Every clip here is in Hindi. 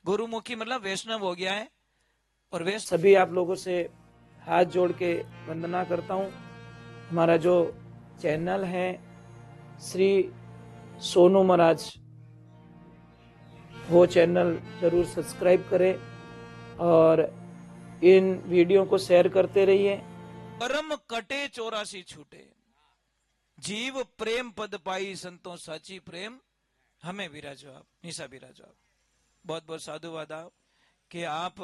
गुरुमुखी मतलब वैष्णव हो गया है। और वैष्णव सभी आप लोगों से हाथ जोड़ के वंदना करता हूँ। हमारा जो चैनल है श्री सोनू महाराज, वो चैनल जरूर सब्सक्राइब करें और इन वीडियो को शेयर करते रहिए। परम कटे 84 छूटे, जीव प्रेम पद पाई संतों साची प्रेम हमें विराजो आप, निशा विराजो आप। बहुत बहुत साधुवाद आप कि आप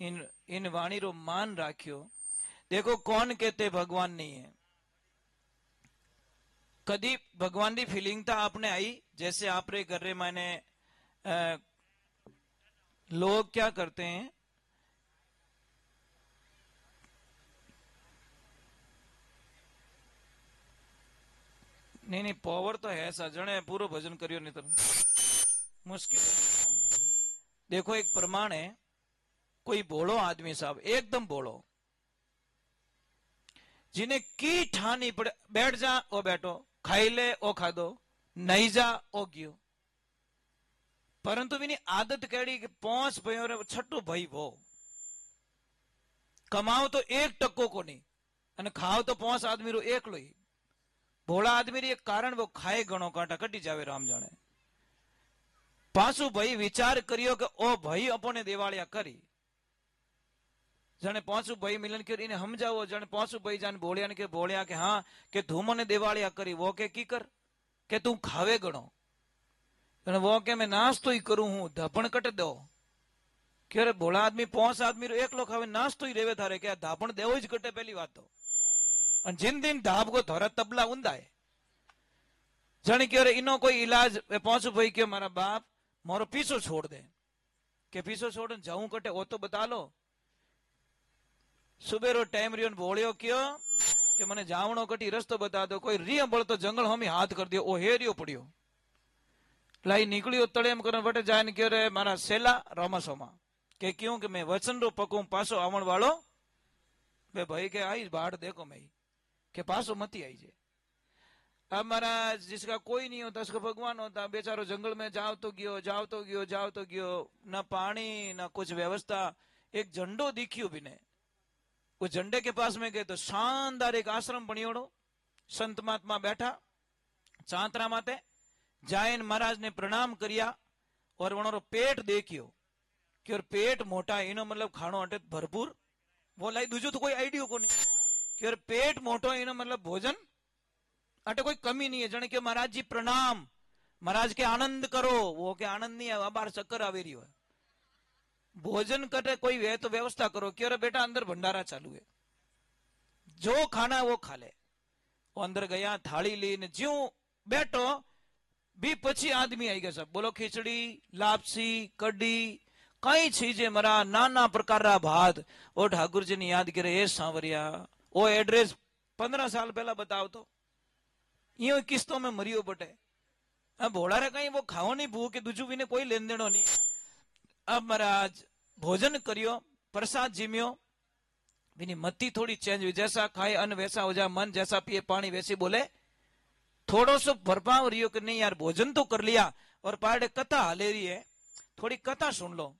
इन वाणी रो मान राख्यो। देखो कौन कहते भगवान नहीं है, कदी भगवान की फीलिंग था आपने आई। जैसे आप रे घर रे मैंने लोग क्या करते हैं, नहीं पावर तो है सजने पूरा भजन करियो नहीं तो मुश्किल। देखो एक प्रमाण है, कोई भोलो आदमी साहब एकदम भोलो, जिन्हें की ठानी पड़े बैठ जा ओ बैठो, खाई ले ओ खादो, नहीं जा ओ गयो। परंतु बिनी आदत केड़ी कि 5 भाइयों रे छठो भाई वो कमाओ तो 1 टक्को को नहीं अने खाओ तो 5 आदमी रो एकलो ही। भोला आदमी रे कारण वो खाए गणो कांटा कटी जावे राम जाने। पासु भाई विचार करियो कि ओ भाई अपने दिवालिया करी, जने पांचू भाई मिलन कर इन्हें हम जाओ, जने पांचू भाई जान बोलिया ने के बोलिया के हाँ के धूमो ने दिवालिया करी, वो के की कर के तू खावे गणो, वो के मैं नाश्तो ही करूं हूं धपण कट दो। कि अरे भोला आदमी 5 आदमी रो एकलो खावे नाश्तो ही रेवे थारे के धापण देवो ही कटे पहली बात तो। और जिन दिन धाप को थोड़ा तबला उंदाए जने कि अरे इनो कोई इलाज पांचू भाई के मारा बाप मारो पीछो छोड़ दे, के पीछो छोड़ जाऊं कटे वो तो बता लो। सुबेरो टाइम रियो बोलियो क्यों कि मने जावणो कटी रस्तो बता दो, कोई रियो बोल तो जंगल हम हाथ कर दियो, ओ हेरियो पड़ियो लाई निकलियो तड़े एम करन वटे जाने के रे मारा सेला रामासोमा के क्यों कि मैं वचन रो पकूं पासो आवण वालो वे भाई के आई बाढ़ देखो मैं के पासो मती आई जे। अब महाराज जिसका कोई नहीं होता उसका भगवान होता, बेचारो जंगल में जाओ तो गयो जाओ तो गयो जाओ तो गयो, ना पानी ना कुछ व्यवस्था। एक झंडो दिखियो बिने, वो झंडे के पास में गए तो शानदार एक आश्रम बनियोड़ो, संत महात्मा बैठा चांतरा माते जायन महाराज ने प्रणाम करिया और वणोरो पेट देखियो कि और पेट मोटा इनो मतलब खानो अटे भरपूर, वो लाई दूजो तो कोई आइडियो को नहीं कि और पेट मोटो इनो मतलब भोजन अटे कोई कमी नहीं है। जने के महाराज जी प्रणाम, महाराज के आनंद करो, वो के आनंद नहीं है, बार चक्कर आवे रही है। भोजन करे कोई वे तो व्यवस्था करो कि अरे बेटा अंदर भंडारा चालू है, जो खाना वो खा ले। वो अंदर गया थाली लीने ज्यों बैठो भी पची आदमी आई गया सब, बोलो खिचड़ी लापसी कड़ी कई चीजें मरा नाना प्रकार रा भात। ओ ठाकुर जी ने याद करे ए सांवरिया ओ एड्रेस 15 साल पहला बताओ तो यो किस्तों में मरियो बटे। अब भोला रे कहीं वो खाओ नहीं भूख के दूजू भी ने कोई लेन देनो नहीं। अब महाराज भोजन करियो प्रसाद जिम्यो, बिनी मती थोड़ी चेंज हुई, जैसा खाए अन्न वैसा हो जाए, मन जैसा पिए पानी वैसे बोले। थोड़ो सो भरपाव रियो कि नहीं यार भोजन तो कर लिया और पाड़े कथा हाले रही है, थोड़ी कथा सुन लो।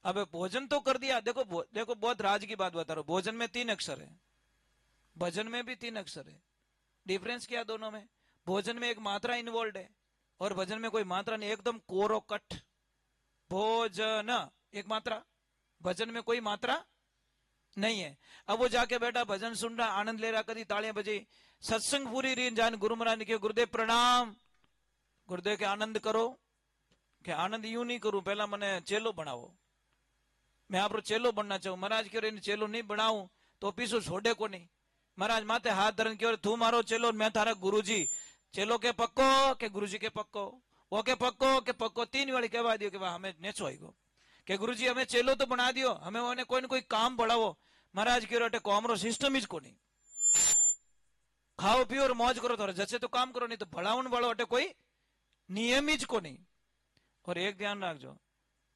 अब भोजन तो कर दिया, देखो देखो बहुत राज की बात बता रहा हूं, भोजन में 3 अक्षर है, भजन में भी 3 अक्षर है। डिफरेंस क्या दोनों में, भोजन में एक मात्रा इन्वॉल्व है और भजन में कोई मात्रा नहीं, एकदम कोरो कट भोजन एक मात्रा, भजन में कोई मात्रा नहीं है। अब वो जाके बैठा भजन सुन रहा आनंद ले रहा, कभी तालियां बजी, सत्संग पूरी रीन जान गुरु महाराज ने कहा गुरुदेव प्रणाम, गुरुदेव के आनंद करो, के आनंद यूं नहीं करूं पहला मने चेलो बनाओ, मैं आप चेलो बनना चाहूं। महाराज कह रहे चेलो नहीं बनाऊं तो पीछो छोड़े को नहीं। महाराज माथे हाथ धरन क्यों तू मारो चेलो मैं थारा गुरुजी, चेलो के पक्को के गुरुजी के पक्को, वो के पक्को 3 वाली कहवा दियो कि हमें नेचो आई गो के गुरुजी हमें चेलो तो बना दियो, हमें उन्हें कोई ना कोई काम बढ़ावो। महाराज कह रहे कॉमरो सिस्टम ही को नहीं, खाओ पियो और मौज करो तो जैसे तो काम करो, नहीं तो भड़ावन वालों अटे कोई नियम ही को नहीं। और एक ध्यान रखो,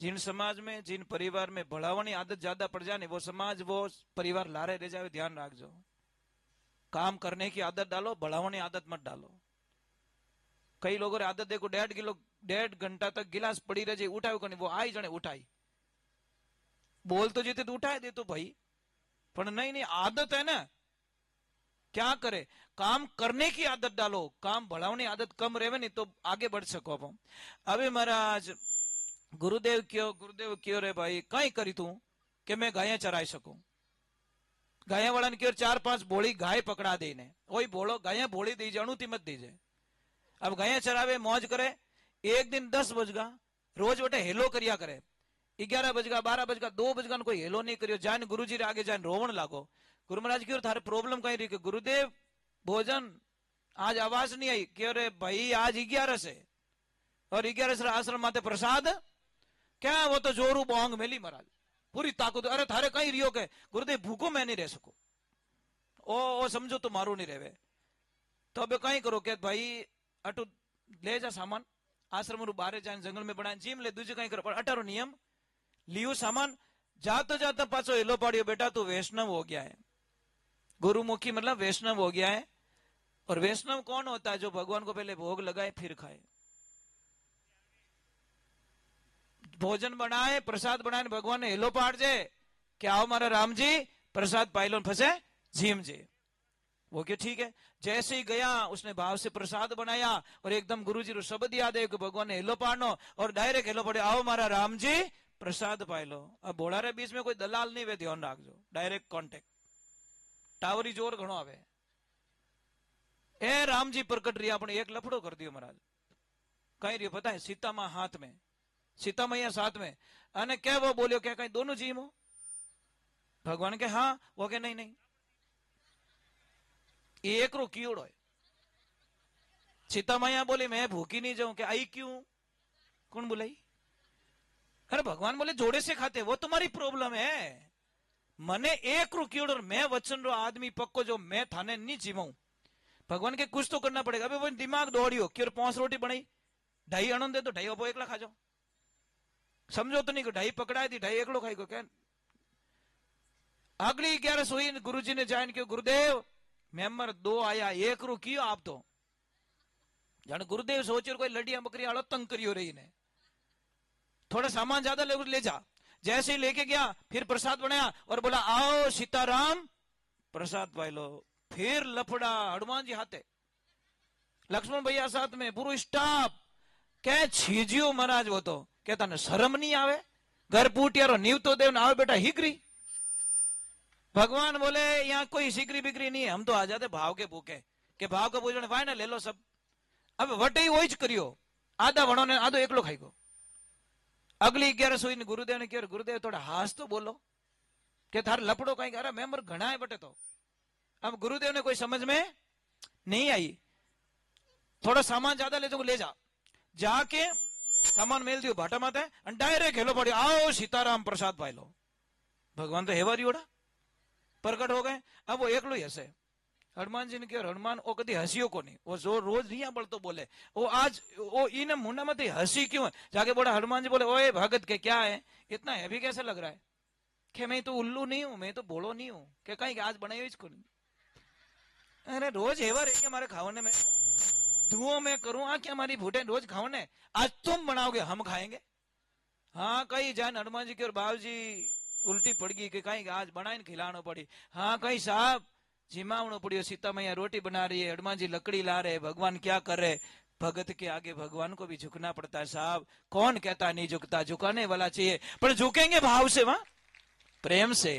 जिन समाज में जिन परिवार में भड़ावनी आदत ज्यादा पड़ जाए वो समाज वो परिवार लारे रह जाए, ध्यान रखो। काम करने की आदत डालो, भड़ावनी आदत मत डालो। कई लोगों ने आदत देखो 1.5 किलो 1.5 घंटा तक गिलास पड़ी रह जाए, उठाओ कने वो आई जाने उठाई, बोल तो जीते तो उठाए दे तो भाई, पर नहीं नहीं आदत है ना, क्या करे, काम करने की आदत डालो, काम बढ़ाने आदत कम रहे नहीं तो आगे बढ़ सको आप। अभी महाराज गुरुदेव क्यों रे भाई कई करी तू कि मैं गाय चराई सकूं, गाया वाला ने क्यों 4-5 बोली गाय पकड़ा दे ने, वही बोलो गाया बोली दी जाणू ती मत दीजे। अब गाया चरावे मौज करे, एक दिन 10 बजगा रोज बटे हेलो करिया करे, 11 बजगा 12 बजगा 2 बजगा कोई हेलो नहीं करियो, जान गुरुजी रे आगे जान रोवण लागो। गुरु महाराज क्यों थारे प्रॉब्लम कहीं रही कि गुरुदेव भोजन आज आवाज नहीं आई, क्यों रे भाई आज 11 से और 11 से आश्रम माते प्रसाद क्या, वो तो जोरू बोंग मेली महाराज पूरी ताकत, अरे थारे कहीं रियो के गुरुदेव भूखो मैं नहीं रह सकू, ओ समझो तो मारू नहीं रहे, तो अब कहीं करो के भाई अटू ले जा सामान आश्रम रू बारे जान जंगल में बना जिम ले, दूजे कहीं करो, पर अटारो नियम लियो सामान, जाता जाता पाछो हेलो पाड़ियो बेटा तू वैष्णव हो गया है, गुरुमुखी मतलब वैष्णव हो गया है। और वैष्णव कौन होता है, जो भगवान को पहले भोग लगाए फिर खाए, भोजन बनाए प्रसाद बनाए भगवान ने हेलो पाड़ जे कि आओ मारा राम जी प्रसाद पाइलो फंसे झीम जे, वो क्या ठीक है, जैसे ही गया उसने भाव से प्रसाद बनाया और एकदम गुरुजी रो शब्द याद है कि भगवान ने हेलो पाड़नो और डायरेक्ट हेलो पड़े आओ मारा राम जी प्रसाद पाई लो। अब भोड़ा रे बीच में कोई दलाल नहीं वे ध्यान रखजो, डायरेक्ट कॉन्टेक्ट, टावरी जोर घणो आवे, ए राम जी प्रकट रिया अपने एक लफड़ो कर दियो महाराज, कहीं रियो पता है सीता मां हाथ में, सीता मैया साथ में, अने क्या वो बोलियो क्या कहीं दोनों जीव हो, भगवान के हाँ, वो के नहीं नहीं एक रो कीड़ो है, सीता मैया बोली मैं भूखी नहीं जाऊं, क्या आई क्यों, कौन बुलाई, अरे भगवान बोले जोड़े से खाते, वो तुम्हारी प्रॉब्लम है, मने एक रो कीड़ो मैं वचन रो आदमी पक्को जो मैं थाने नहीं जीवाऊं, भगवान के कुछ तो करना पड़ेगा। अभी वो दिमाग दौड़ियो कि 5 रोटी बनाई 2.5 अणन दे तो 2.5 वो एकला खा जाओ, समझो तो नहीं कि 2.5 पकड़ाई थी 2.5 एकलो खाई को क्या, अगली 11 सोई गुरुजी ने जान के गुरुदेव मेंबर 2 आया 1 रू कियो आप तो जान गुरुदेव सोचो कोई लड़िया बकरी आलो तंग करियो रही ने, थोड़ा सामान ज्यादा ले जा, जैसे ही लेके गया फिर प्रसाद बनाया और बोला आओ सीताराम प्रसाद पाई लो, फिर लफड़ा हनुमान जी हाथे लक्ष्मण भैया साथ में पूरा स्टाफ, क्या छीजियो महाराज वो तो कहता ने शर्म नहीं आवे, घर पूटियारो नीव तो देव ना आवे बेटा हिकरी, भगवान बोले यहाँ कोई सिकरी बिक्री नहीं है, हम तो आ जाते भाव के भूखे के भाव के पूछने वाय ना ले लो सब, अब वटे वो ज करियो आधा वणो ने आधो एकलो खाई गो। अगली 11 सोई ने गुरुदेव ने कहा गुरुदेव थोड़ा हास तो बोलो के थार लपड़ो कहीं, अरे मेंबर घना है बटे, तो अब गुरुदेव ने कोई समझ में नहीं आई, थोड़ा सामान ज्यादा ले जाओ ले जा, जाके सामान मेल दियो भाटा माते डायरेक्ट हेलो पड़ी आओ सीताराम प्रसाद पाई लो, भगवान तो हेवारी ओड़ा प्रकट हो गए। अब वो एकलो ही हसे, हनुमान जी ने कहा हनुमान वो कभी हंसियो को नहीं, वो जो रोज रिया बोलतो बोले वो आज वो इन मुंडा में हंसी क्यों है, जाके बोला हनुमान जी बोले ओए भगत के क्या है इतना हैवी कैसे लग रहा है, कि मैं तो उल्लू नहीं हूं, मैं तो बोलो नहीं हूं, कि कहीं आज बनाई इसको नहीं, अरे रोज हेवा रही हमारे खाने में धुओं में करूं आ क्या हमारी भूटे रोज खाने, आज तुम बनाओगे हम खाएंगे, हाँ कहीं जान हनुमान जी की और बाबू जी उल्टी पड़ गई कि कहीं आज बनाई खिलानो पड़ी, हाँ कहीं साहब जिमावनो पड़ियो, सीता मैया रोटी बना रही है, हनुमान जी लकड़ी ला रहे, भगवान क्या कर रहे, भगत के आगे भगवान को भी झुकना पड़ता है साहब, कौन कहता नहीं झुकता, झुकाने वाला चाहिए, पर झुकेंगे भाव से, वहां प्रेम से,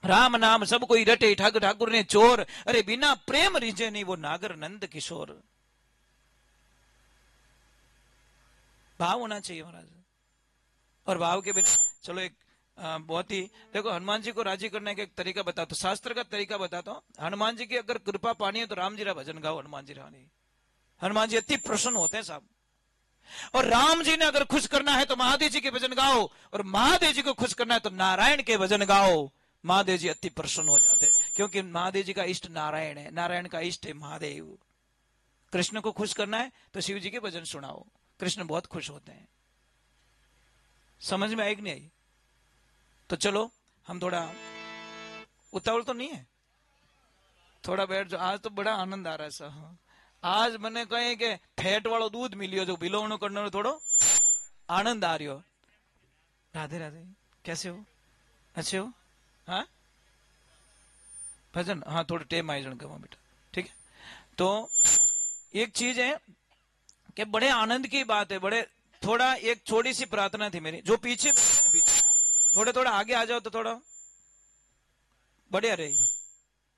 राम नाम सब कोई रटे ठाकुर ठाकुर ने चोर, अरे बिना प्रेम रिझे नहीं वो नागर नंद किशोर, भाव होना चाहिए महाराज, और भाव के बिना चलो एक बहुत ही देखो हनुमान जी को राजी करने का एक तरीका बताता हूं, शास्त्र का तरीका बताता हूं, हनुमान जी की अगर कृपा पानी है तो राम जी का भजन गाओ, हनुमान जी रानी, हनुमान जी अति प्रसन्न होते हैं साहब, और राम जी ने अगर खुश करना है तो महादेव जी के भजन गाओ, और महादेव जी को खुश करना है तो नारायण के भजन गाओ, महादेव जी अति प्रसन्न हो जाते, क्योंकि महादेव जी का इष्ट नारायण है, नारायण का इष्ट है महादेव, कृष्ण को खुश करना है तो शिव जी के भजन सुनाओ, कृष्ण बहुत खुश होते हैं, समझ में आई कि नहीं आई, तो चलो हम थोड़ा उतावल तो नहीं है, थोड़ा बैठ जाओ, आज तो बड़ा आनंद आ रहा है सर, आज મને કહે કે ફેટ વાળો દૂધ મિલ્યો જો ભીલોવણું કરનારો થોડો આનંદ आ रही हो। राधे राधे, कैसे हो? अच्छे हो? हाँ भजन, हाँ थोड़े टेम आई जन कमा बेटा, ठीक है। तो एक चीज है कि बड़े आनंद की बात है, बड़े थोड़ा एक छोटी सी प्रार्थना थी मेरी, जो पीछे थोड़े थोड़ा आगे आ जाओ तो थोड़ा बढ़िया रही,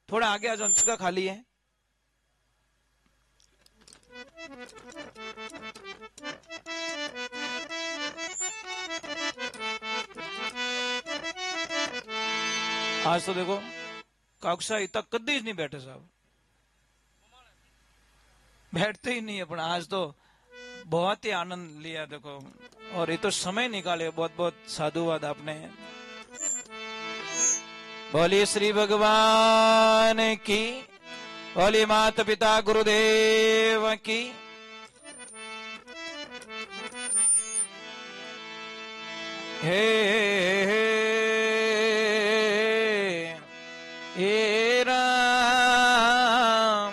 थोड़ा आगे आ जाओ, जगह खाली है। आज तो देखो कक्षा इतना कदी नहीं बैठे साहब, बैठते ही नहीं है, पर आज तो बहुत ही आनंद लिया देखो, और ये तो समय निकाले, बहुत बहुत साधुवाद आपने। बोलिए श्री भगवान की, बोलिए माता पिता गुरुदेव की। हे राम,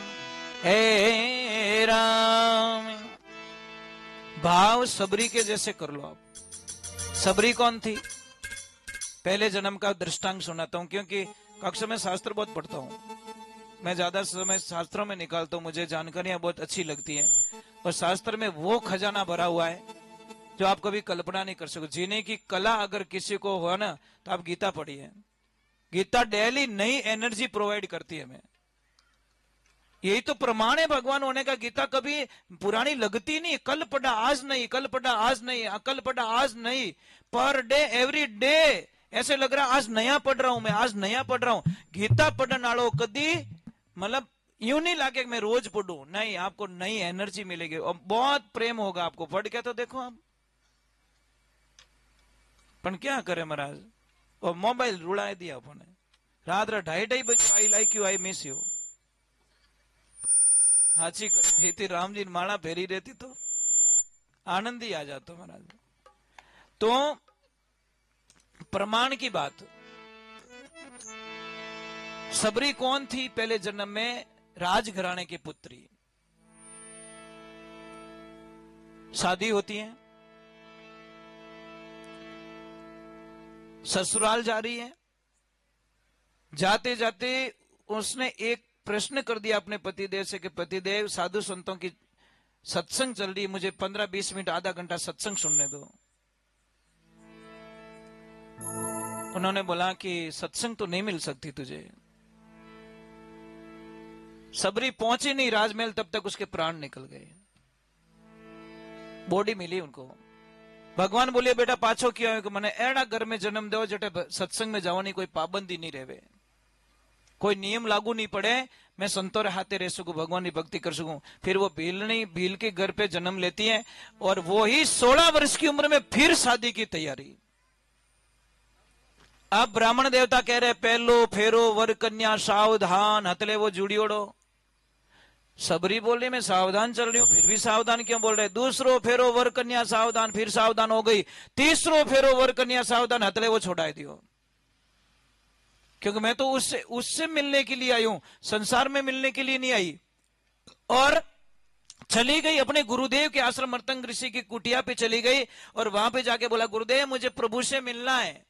हे राम। भाव सबरी के जैसे कर लो आप। सबरी कौन थी? पहले जन्म का दृष्टांत सुनाता हूं, क्योंकि कक्षा में शास्त्र बहुत पढ़ता हूं, मैं ज्यादा समय शास्त्रों में निकालता हूं, मुझे जानकारियां बहुत अच्छी लगती हैं, और शास्त्र में वो खजाना भरा हुआ है जो आप कभी कल्पना नहीं कर सको। जीने की कला अगर किसी को हो ना, तो आप गीता पढ़िए। गीता डेली नई एनर्जी प्रोवाइड करती है हमें, यही तो प्रमाण है भगवान होने का। गीता कभी पुरानी लगती नहीं, कल पढ़ा आज नहीं, कल पढ़ा आज नहीं, कल पढ़ा आज नहीं, पर डे एवरी डे ऐसे लग रहा आज नया पढ़ रहा हूं मैं, आज नया पढ़ रहा हूं। गीता पढ़ने वालों कदी मतलब यूं नहीं लागे कि मैं रोज पढ़ू, नहीं, आपको नई एनर्जी मिलेगी और बहुत प्रेम होगा आपको पढ़ के। तो देखो आप पण क्या करे महाराज, और मोबाइल रुड़ा दिया अपने, रात 2:30 बजे I like you, I miss you, हाची करी थी राम जी माला फेरी रहती तो आनंद ही आ जाता महाराज। तो प्रमाण की बात, सबरी कौन थी? पहले जन्म में राजघराने की पुत्री। शादी होती है, ससुराल जा रही है, जाते जाते उसने एक प्रश्न कर दिया अपने पतिदेव से कि पतिदेव, साधु संतों की सत्संग चल रही है, मुझे 15-20 मिनट आधा घंटा सत्संग सुनने दो। उन्होंने बोला कि सत्संग तो नहीं मिल सकती तुझे। सबरी पहुंची नहीं राजमहल, तब तक उसके प्राण निकल गए, बॉडी मिली उनको। भगवान बोले बेटा पाछो किया कि मैंने एड़ा घर में जन्म दो जटे सत्संग में जावानी कोई पाबंदी नहीं रहे, कोई नियम लागू नहीं पड़े, मैं संतों रे हाथे रह सकूं, भगवान की भक्ति कर सकूं। फिर वो भील के घर पे जन्म लेती है, और वो ही 16 वर्ष की उम्र में फिर शादी की तैयारी। अब ब्राह्मण देवता कह रहे पहलो फेरो वर कन्या सावधान, हतले वो जुड़ियोड़ो। सबरी बोली मैं सावधान चल रही हूं, फिर भी सावधान क्यों बोल रहे? दूसरो फेरो वर कन्या सावधान, फिर सावधान हो गई। तीसरो फेरो वर कन्या सावधान, हतले वो छोड़ा दियो, क्योंकि मैं तो उससे मिलने के लिए आई हूं, संसार में मिलने के लिए नहीं आई। और चली गई अपने गुरुदेव के आश्रम, मर्तंग ऋषि की कुटिया पे चली गई, और वहां पे जाके बोला गुरुदेव मुझे प्रभु से मिलना है।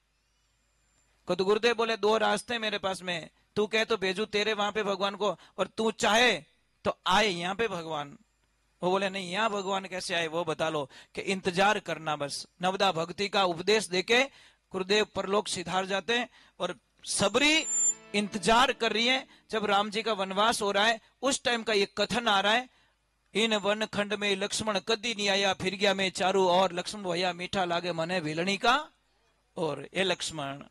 तो गुरुदेव बोले 2 रास्ते मेरे पास में, तू कहे तो भेजू तेरे वहां पे भगवान को, और तू चाहे तो आए यहाँ पे भगवान। वो बोले नहीं, यहाँ भगवान कैसे आए वो बता लो, कि इंतजार करना बस। नवदा भक्ति का उपदेश देके गुरुदेव परलोक सिधार जाते हैं, और सबरी इंतजार कर रही है। जब राम जी का वनवास हो रहा है, उस टाइम का ये कथन आ रहा है, इन वन खंड में लक्ष्मण कदी नहीं आया, फिर गया मैं चारू और, लक्ष्मण भैया मीठा लागे मने भेलणी का, और ये लक्ष्मण।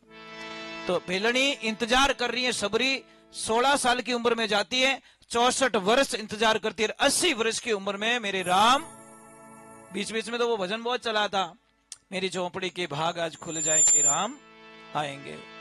तो भेलणी इंतजार कर रही है। सबरी 16 साल की उम्र में जाती है, 64 वर्ष इंतजार करती है, 80 वर्ष की उम्र में मेरे राम। बीच बीच में तो वो भजन बहुत चला था, मेरी झोंपड़ी के भाग आज खुल जाएंगे, राम आएंगे।